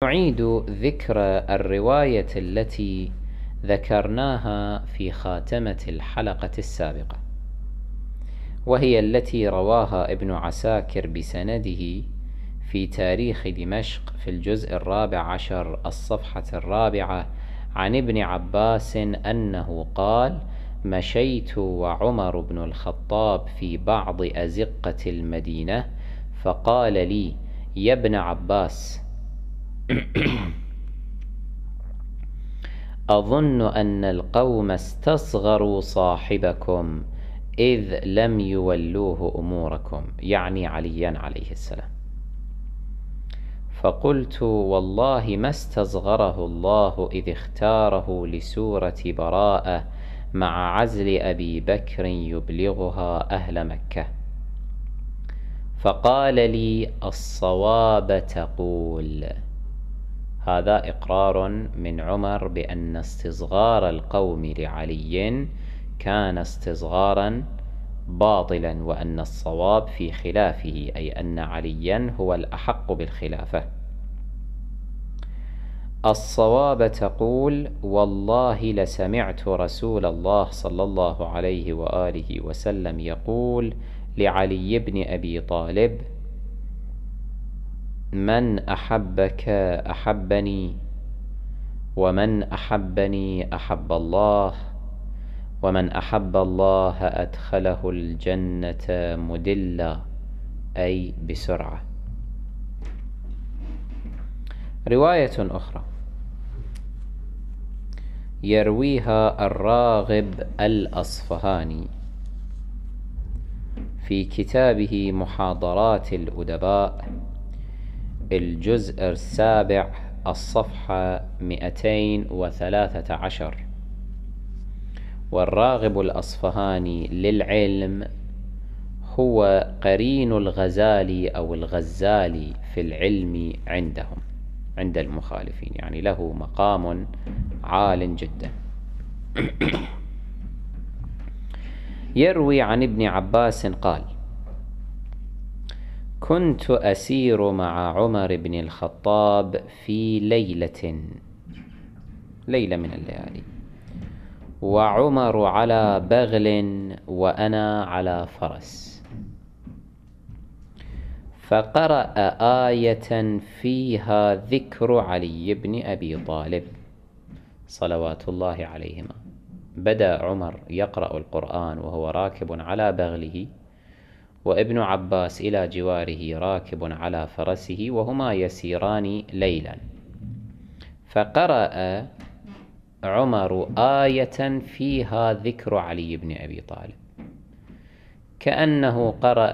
نعيد ذكر الرواية التي ذكرناها في خاتمة الحلقة السابقة، وهي التي رواها ابن عساكر بسنده في تاريخ دمشق في الجزء 14 الصفحة 4 عن ابن عباس أنه قال: مشيت وعمر بن الخطاب في بعض أزقة المدينة فقال لي: يا ابن عباس، أظن أن القوم استصغروا صاحبكم إذ لم يولوه أموركم، يعني عليا عليه السلام. فقلت: والله ما استصغره الله إذ اختاره لسورة براءة مع عزل أبي بكر يبلغها أهل مكة. فقال لي: الصواب تقول. هذا إقرار من عمر بأن استصغار القوم لعلي كان استصغارا باطلا، وأن الصواب في خلافه، أي أن عليا هو الأحق بالخلافة. الصواب تقول: والله لسمعت رسول الله صلى الله عليه وآله وسلم يقول لعلي بن أبي طالب: من أحبك أحبني، ومن أحبني أحب الله، ومن أحب الله أدخله الجنة مدلا، أي بسرعة. رواية أخرى يرويها الراغب الأصفهاني في كتابه محاضرات الأدباء الجزء 7 الصفحة 213. والراغب الأصفهاني للعلم هو قرين الغزالي أو الغزالي في العلم عندهم، عند المخالفين، يعني له مقام عال جدا. يروي عن ابن عباس قال: كنت أسير مع عمر بن الخطاب في ليلة من الليالي، وعمر على بغل وأنا على فرس، فقرأ آية فيها ذكر علي بن أبي طالب صلوات الله عليهما. بدأ عمر يقرأ القرآن وهو راكب على بغله، وابن عباس إلى جواره راكب على فرسه، وهما يسيران ليلا. فقرأ عمر آية فيها ذكر علي بن أبي طالب، كأنه قرأ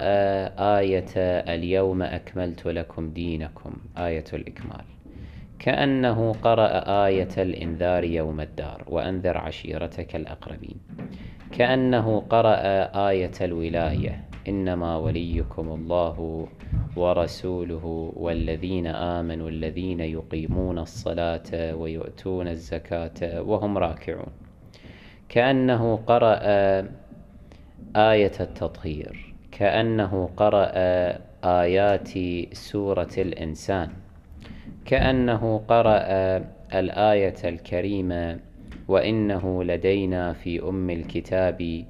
آية اليوم أكملت لكم دينكم، آية الإكمال، كأنه قرأ آية الإنذار يوم الدار، وأنذر عشيرتك الأقربين، كأنه قرأ آية الولاية، إنما وليكم الله ورسوله والذين آمنوا الذين يقيمون الصلاة ويؤتون الزكاة وهم راكعون، كأنه قرأ آية التطهير، كأنه قرأ آيات سورة الإنسان، كأنه قرأ الآية الكريمة: وإنه لدينا في أم الكتاب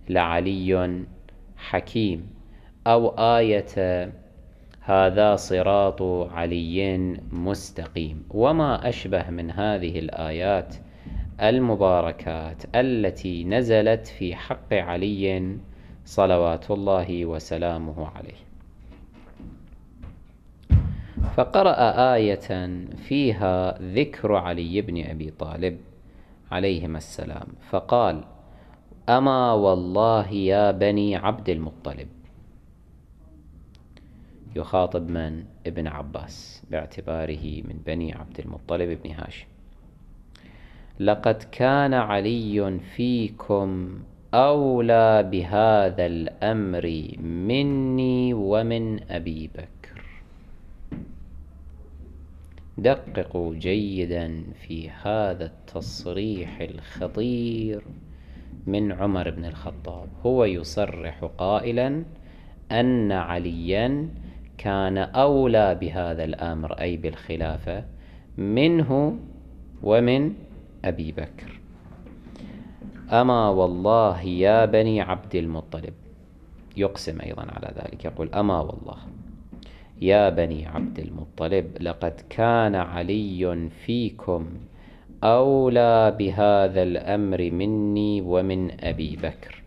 لعلي حكيم، أو آية هذا صراط علي مستقيم، وما أشبه من هذه الآيات المباركات التي نزلت في حق علي صلوات الله وسلامه عليه. فقرأ آية فيها ذكر علي بن أبي طالب عليهما السلام، فقال: أما والله يا بني عبد المطلب، يخاطب من؟ ابن عباس، باعتباره من بني عبد المطلب بن هاشم: لقد كان علي فيكم أولى بهذا الأمر مني ومن أبي بكر. دققوا جيدا في هذا التصريح الخطير من عمر بن الخطاب. هو يصرح قائلا أن عليا كان أولى بهذا الأمر، أي بالخلافة، منه ومن أبي بكر. أما والله يا بني عبد المطلب، يقسم أيضا على ذلك، يقول أما والله يا بني عبد المطلب لقد كان علي فيكم أولى بهذا الأمر مني ومن أبي بكر.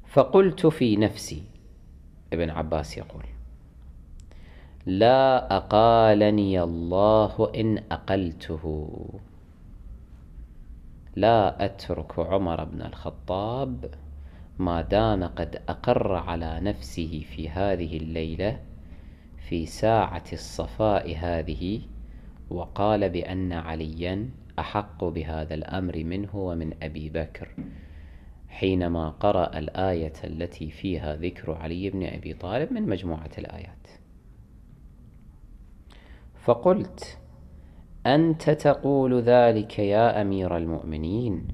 فقلت في نفسي، ابن عباس يقول: لا أقالني الله إن أقلته، لا أترك عمر بن الخطاب ما دام قد أقر على نفسه في هذه الليلة في ساعة الصفاء هذه وقال بأن عليا أحق بهذا الأمر منه ومن أبي بكر، حينما قرأ الآية التي فيها ذكر علي بن أبي طالب من مجموعة الآيات. فقلت: أنت تقول ذلك يا أمير المؤمنين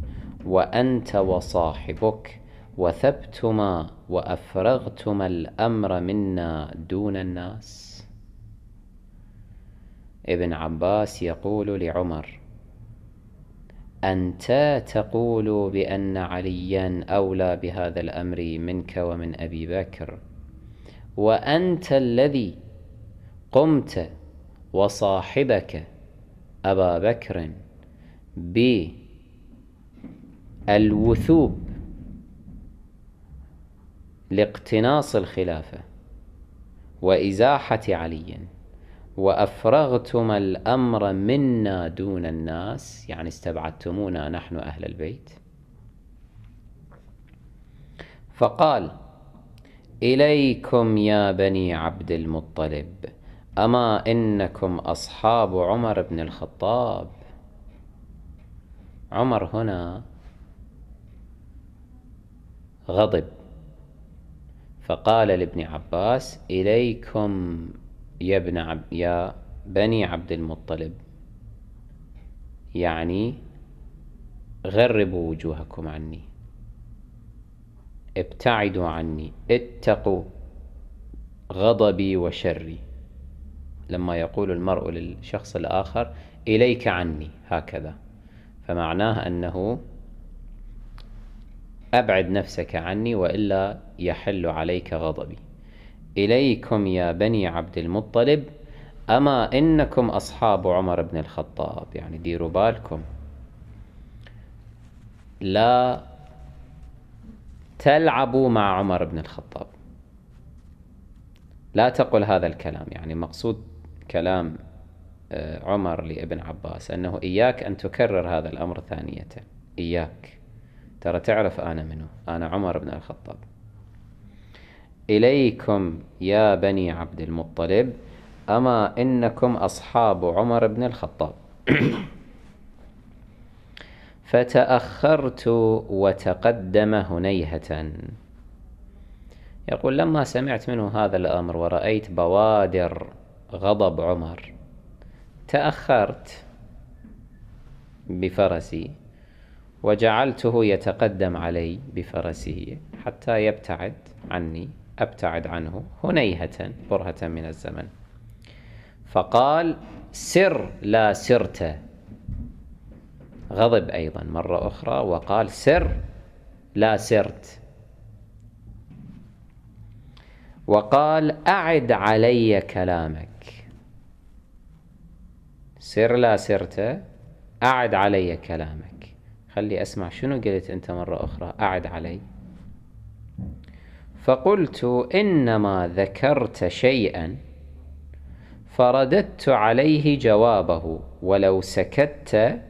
وأنت وصاحبك وثبتما وأفرغتما الأمر منا دون الناس؟ ابن عباس يقول لعمر: أنت تقول بأن عليا أولى بهذا الأمر منك ومن أبي بكر، وأنت الذي قمت وصاحبك أبا بكر بالوثوب لاقتناص الخلافة وإزاحة علي، وأفرغتم الأمر منا دون الناس، يعني استبعدتمونا نحن أهل البيت. فقال: إليكم يا بني عبد المطلب، أما إنكم أصحاب عمر بن الخطاب. عمر هنا غضب، فقال لابن عباس: إليكم يا بني عبد المطلب، يعني غربوا وجوهكم عني، ابتعدوا عني، اتقوا غضبي وشري. لما يقول المرء للشخص الآخر إليك عني هكذا، فمعناه أنه أبعد نفسك عني وإلا يحل عليك غضبي. إليكم يا بني عبد المطلب، أما إنكم أصحاب عمر بن الخطاب، يعني ديروا بالكم، لا تلعبوا مع عمر بن الخطاب، لا تقل هذا الكلام. يعني مقصود كلام عمر لابن عباس أنه إياك أن تكرر هذا الأمر ثانية، إياك، ترى تعرف أنا منه، أنا عمر بن الخطاب. إليكم يا بني عبد المطلب، أما إنكم أصحاب عمر بن الخطاب. فتأخرت وتقدم هنيهة. يقول: لما سمعت منه هذا الأمر ورأيت بوادر غضب عمر، تأخرت بفرسي وجعلته يتقدم علي بفرسه حتى يبتعد عني، أبتعد عنه هنيهة، برهة من الزمن. فقال: سر لا سرت. غضب أيضا مرة أخرى وقال: سر لا سرت. وقال: أعد علي كلامك. سر لا سرت، أعد علي كلامك. خلي أسمع شنو قلت أنت مرة أخرى، أعد علي. فقلت: إنما ذكرت شيئا فرددت عليه جوابه، ولو سكت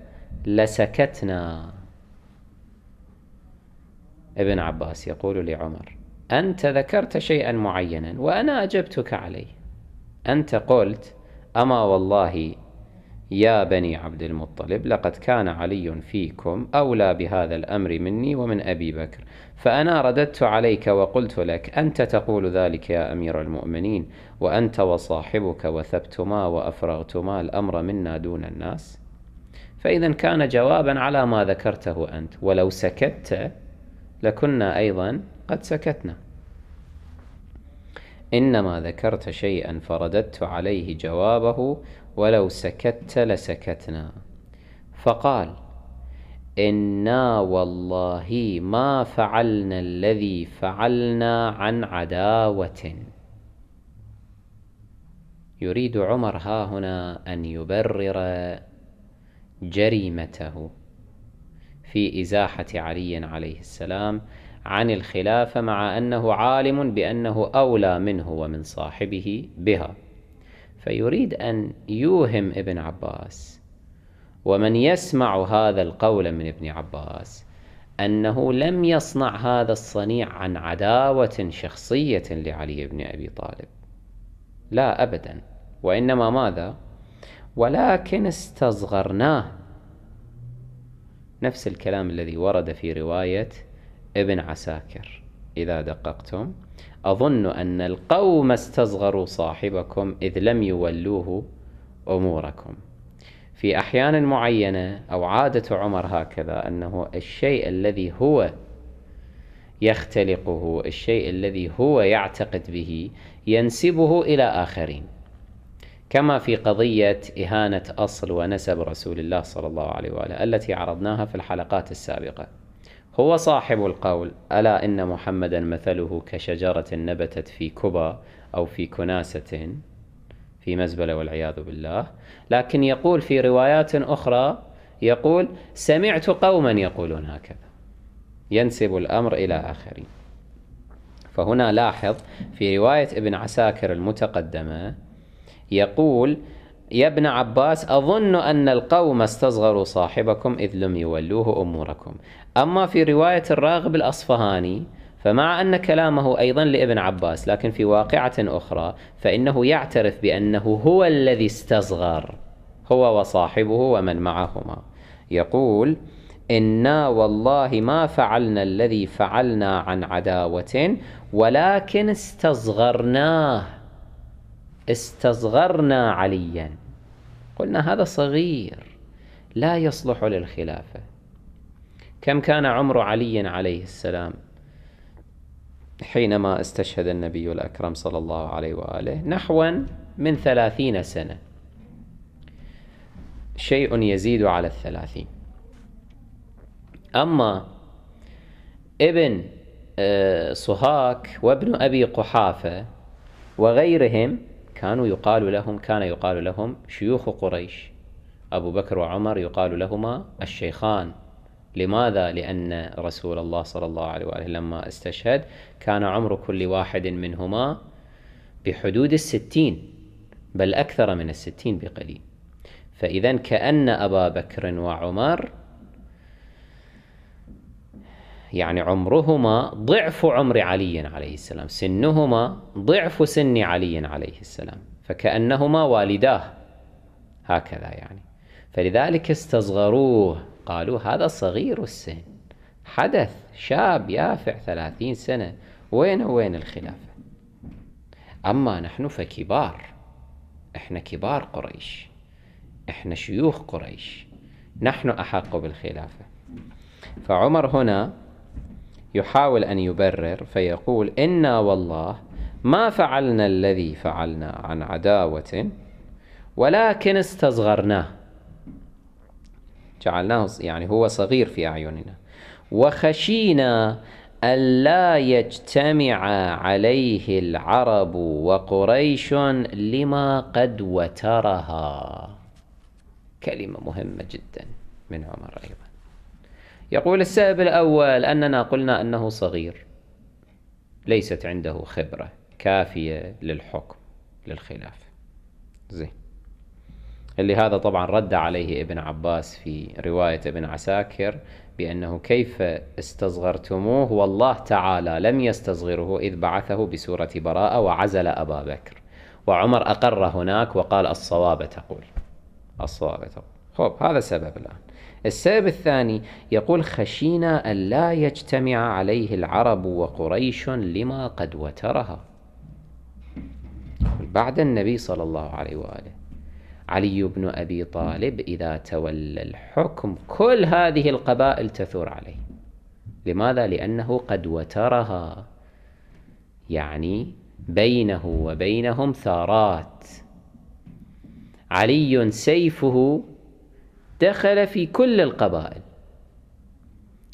لسكتنا. ابن عباس يقول لعمر: أنت ذكرت شيئا معينا وأنا أجبتك عليه. أنت قلت: أما والله يا بني عبد المطلب لقد كان علي فيكم أولى بهذا الأمر مني ومن أبي بكر، فأنا رددت عليك وقلت لك: أنت تقول ذلك يا أمير المؤمنين وأنت وصاحبك وثبتما وأفرغتما الأمر منا دون الناس. فإذا كان جوابا على ما ذكرته أنت، ولو سكت لكنا أيضا قد سكتنا. إنما ذكرت شيئا فرددت عليه جوابه ولو سكت لسكتنا. فقال: إنا والله ما فعلنا الذي فعلنا عن عداوة. يريد عمر ها هنا أن يبرر جريمته في إزاحة علي عليه السلام عن الخلافة، مع أنه عالم بأنه أولى منه ومن صاحبه بها، فيريد أن يوهم ابن عباس ومن يسمع هذا القول من ابن عباس أنه لم يصنع هذا الصنيع عن عداوة شخصية لعلي بن أبي طالب، لا أبدا، وإنما ماذا؟ ولكن استصغرناه. نفس الكلام الذي ورد في رواية ابن عساكر: إذا دققتم أظن أن القوم استصغروا صاحبكم إذ لم يولوه أموركم. في أحيان معينة أو عادة عمر هكذا، أنه الشيء الذي هو يختلقه، الشيء الذي هو يعتقد به، ينسبه إلى آخرين، كما في قضية إهانة أصل ونسب رسول الله صلى الله عليه وآله التي عرضناها في الحلقات السابقة. هو صاحب القول: ألا إن محمدا مثله كشجرة نبتت في كبى أو في كناسة في مزبلة والعياذ بالله، لكن يقول في روايات أخرى، يقول: سمعت قوما يقولون هكذا، ينسب الأمر إلى آخرين. فهنا لاحظ في رواية ابن عساكر المتقدمة يقول: يا ابن عباس أظن أن القوم استصغروا صاحبكم إذ لم يولوه أموركم. أما في رواية الراغب الأصفهاني فمع أن كلامه أيضا لابن عباس، لكن في واقعة أخرى فإنه يعترف بأنه هو الذي استصغر، هو وصاحبه ومن معهما. يقول: إنا والله ما فعلنا الذي فعلنا عن عداوة ولكن استصغرنا عليا. قلنا هذا صغير لا يصلح للخلافة. كم كان عمر علي عليه السلام حينما استشهد النبي الأكرم صلى الله عليه وآله؟ نحوا من 30 سنة، شيء يزيد على 30. أما ابن صهاك وابن أبي قحافة وغيرهم كان يقال لهم شيوخ قريش. أبو بكر وعمر يقال لهما الشيخان. لماذا؟ لأن رسول الله صلى الله عليه وآله لما استشهد كان عمر كل واحد منهما بحدود 60، بل أكثر من 60 بقليل. فإذا كأن أبا بكر وعمر يعني عمرهما ضعف عمر علي عليه السلام، سنهما ضعف سن علي عليه السلام، فكأنهما والداه هكذا يعني. فلذلك استصغروه، قالوا هذا صغير السن، حدث شاب يافع 30 سنة، وين الخلافة؟ أما نحن فكبار، إحنا كبار قريش، إحنا شيوخ قريش، نحن أحق بالخلافة. فعمر هنا يحاول أن يبرر فيقول: إنا والله ما فعلنا الذي فعلنا عن عداوة ولكن استصغرناه، جعلناه يعني هو صغير في أعيننا، وخشينا ألا يجتمع عليه العرب وقريش لما قد وترها. كلمة مهمة جدا من عمر أيضا. يقول: السبب الأول أننا قلنا أنه صغير، ليست عنده خبرة كافية للحكم للخلافة. زين. اللي هذا طبعا رد عليه ابن عباس في رواية ابن عساكر بأنه كيف استصغرتموه والله تعالى لم يستصغره إذ بعثه بسورة براءة وعزل أبا بكر. وعمر أقر هناك وقال: الصواب تقول. خب، هذا سبب الآن. السبب الثاني يقول: خشينا أن لا يجتمع عليه العرب وقريش لما قد وترها. بعد النبي صلى الله عليه وآله علي بن أبي طالب إذا تولى الحكم كل هذه القبائل تثور عليه. لماذا؟ لأنه قد وترها، يعني بينه وبينهم ثارات. علي سيفه دخل في كل القبائل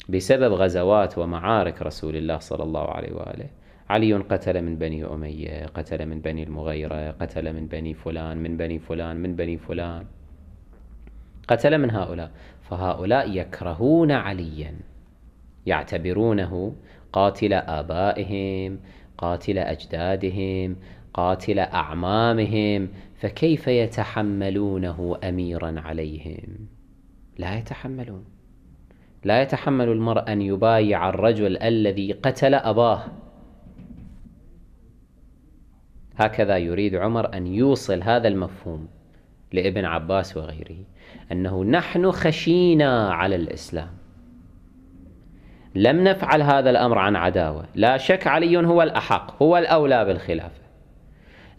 بسبب غزوات ومعارك رسول الله صلى الله عليه وآله. علي قتل من بني أمية، قتل من بني المغيرة، قتل من بني فلان من بني فلان من بني فلان، قتل من هؤلاء. فهؤلاء يكرهون عليا، يعتبرونه قاتل آبائهم، قاتل أجدادهم، قاتل أعمامهم، فكيف يتحملونه أميرا عليهم؟ لا يتحملون. لا يتحمل المرء أن يبايع الرجل الذي قتل أباه. هكذا يريد عمر أن يوصل هذا المفهوم لابن عباس وغيره، أنه نحن خشينا على الإسلام، لم نفعل هذا الأمر عن عداوة، لا شك علي هو الأحق، هو الأولى بالخلافة،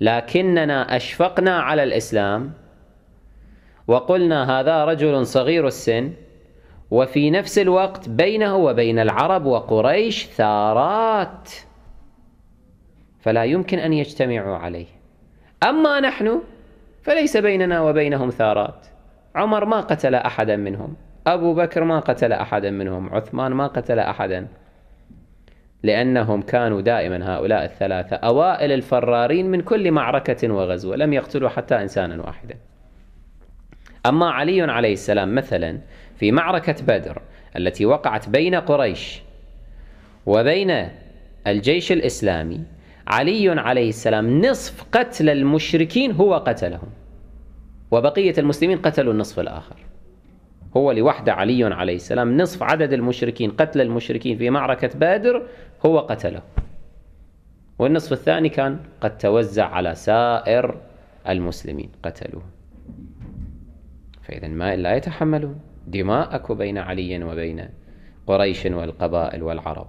لكننا أشفقنا على الإسلام وقلنا هذا رجل صغير السن، وفي نفس الوقت بينه وبين العرب وقريش ثارات، فلا يمكن أن يجتمعوا عليه. أما نحن فليس بيننا وبينهم ثارات. عمر ما قتل أحدا منهم، أبو بكر ما قتل أحدا منهم، عثمان ما قتل أحدا، لأنهم كانوا دائما هؤلاء الثلاثة أوائل الفرارين من كل معركة وغزوة، لم يقتلوا حتى إنسانا واحدا. أما علي عليه السلام مثلا في معركة بدر التي وقعت بين قريش وبين الجيش الإسلامي، علي عليه السلام نصف قتل المشركين هو قتلهم، وبقية المسلمين قتلوا النصف الآخر. هو لوحده علي عليه السلام نصف عدد المشركين، قتل المشركين في معركة بدر هو قتله، والنصف الثاني كان قد توزع على سائر المسلمين قتلوه. فإذا ما لا يتحملون دماء أكو بين علي وبين قريش والقبائل والعرب.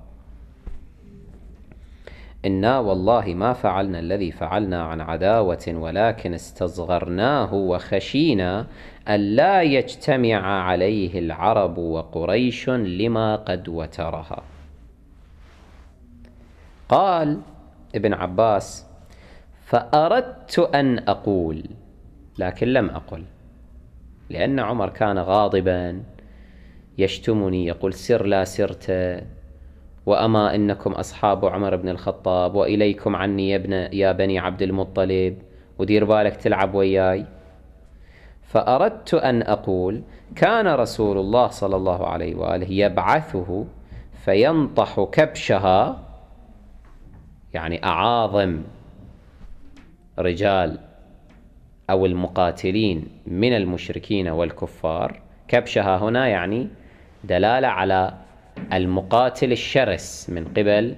إنا والله ما فعلنا الذي فعلنا عن عداوة، ولكن استصغرناه وخشينا ألا يجتمع عليه العرب وقريش لما قد وترها. قال ابن عباس: فأردت أن أقول لكن لم أقل، لأن عمر كان غاضبا يشتمني، يقول سر لا سرت، وأما إنكم أصحاب عمر بن الخطاب، وإليكم عني يا بني عبد المطلب، ودير بالك تلعب وياي. فأردت أن أقول: كان رسول الله صلى الله عليه وآله يبعثه فينطح كبشها، يعني أعاظم رجال أو المقاتلين من المشركين والكفار. كبشها هنا يعني دلالة على المقاتل الشرس من قبل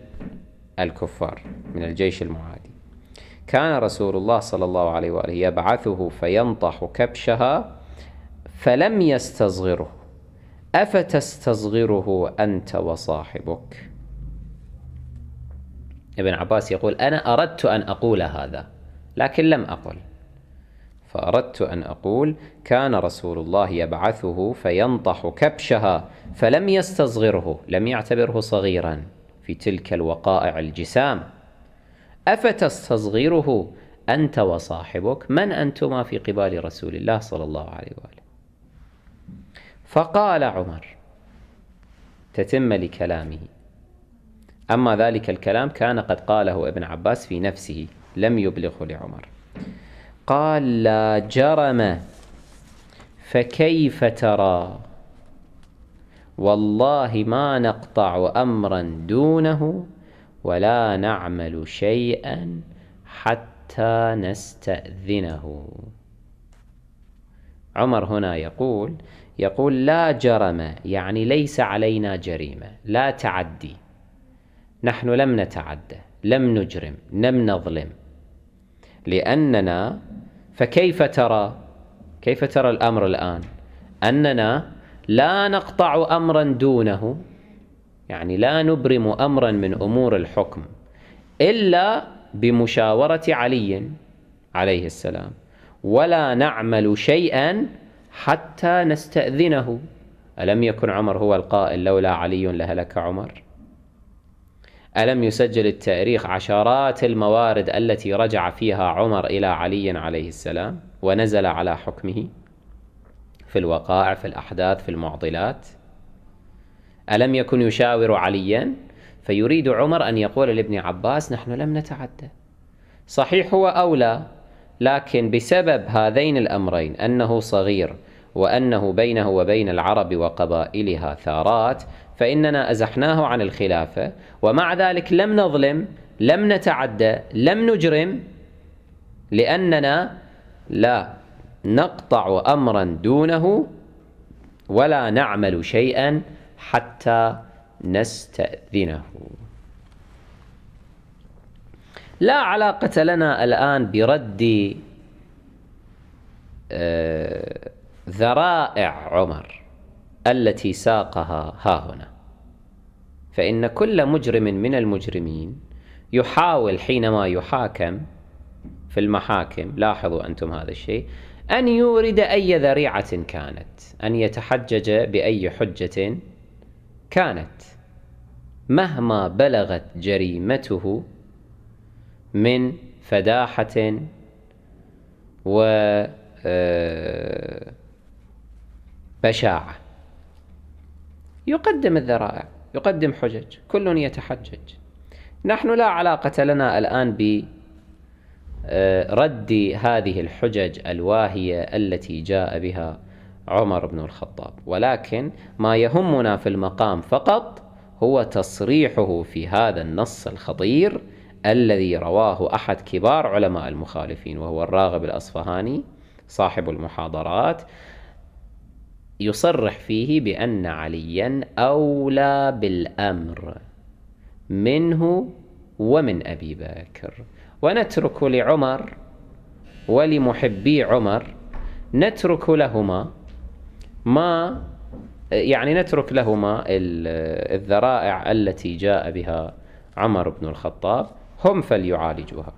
الكفار من الجيش المعادي. كان رسول الله صلى الله عليه وآله يبعثه فينطح كبشها فلم يستصغره، أفتستصغره أنت وصاحبك؟ ابن عباس يقول: أنا أردت أن أقول هذا لكن لم أقل. فأردت أن أقول: كان رسول الله يبعثه فينطح كبشها فلم يستصغره، لم يعتبره صغيرا في تلك الوقائع الجسام. أفتستصغره أنت وصاحبك؟ من أنتما في قبال رسول الله صلى الله عليه وآله؟ فقال عمر، تتم لكلامه. أما ذلك الكلام كان قد قاله ابن عباس في نفسه، لم يبلغه لعمر. قال: لا جرم، فكيف ترى؟ والله ما نقطع أمرا دونه ولا نعمل شيئا حتى نستأذنه. عمر هنا يقول لا جرم، يعني ليس علينا جريمة، لا تعدي، نحن لم نتعدى، لم نجرم، لم نظلم، لأننا فكيف ترى؟ كيف ترى الأمر الآن؟ أننا لا نقطع أمرا دونه، يعني لا نبرم أمرا من أمور الحكم إلا بمشاورة علي عليه السلام، ولا نعمل شيئا حتى نستأذنه. ألم يكن عمر هو القائل لولا علي لهلك عمر؟ ألم يسجل التاريخ عشرات الموارد التي رجع فيها عمر إلى علي عليه السلام ونزل على حكمه في الوقائع، في الأحداث، في المعضلات؟ ألم يكن يشاور عليا؟ فيريد عمر أن يقول لابن عباس نحن لم نتعدى. صحيح هو أولى، لكن بسبب هذين الأمرين، أنه صغير وأنه بينه وبين العرب وقبائلها ثارات، فإننا أزحناه عن الخلافة، ومع ذلك لم نظلم، لم نتعدى، لم نجرم، لأننا لا نقطع أمرا دونه ولا نعمل شيئا حتى نستأذنه. لا علاقة لنا الآن برد ذرائع عمر التي ساقها هاهنا، فإن كل مجرم من المجرمين يحاول حينما يحاكم في المحاكم، لاحظوا أنتم هذا الشيء، أن يورد أي ذريعة كانت، أن يتحجج بأي حجة كانت، مهما بلغت جريمته من فداحة وبشاعة. يقدم الذرائع، يقدم حجج، كل يتحجج. نحن لا علاقة لنا الآن برد هذه الحجج الواهية التي جاء بها عمر بن الخطاب، ولكن ما يهمنا في المقام فقط هو تصريحه في هذا النص الخطير الذي رواه أحد كبار علماء المخالفين، وهو الراغب الأصفهاني صاحب المحاضرات، يصرح فيه بأن عليا أولى بالأمر منه ومن أبي بكر، ونترك لعمر ولمحبي عمر، نترك لهما الذرائع التي جاء بها عمر بن الخطاب، هم فليعالجوها.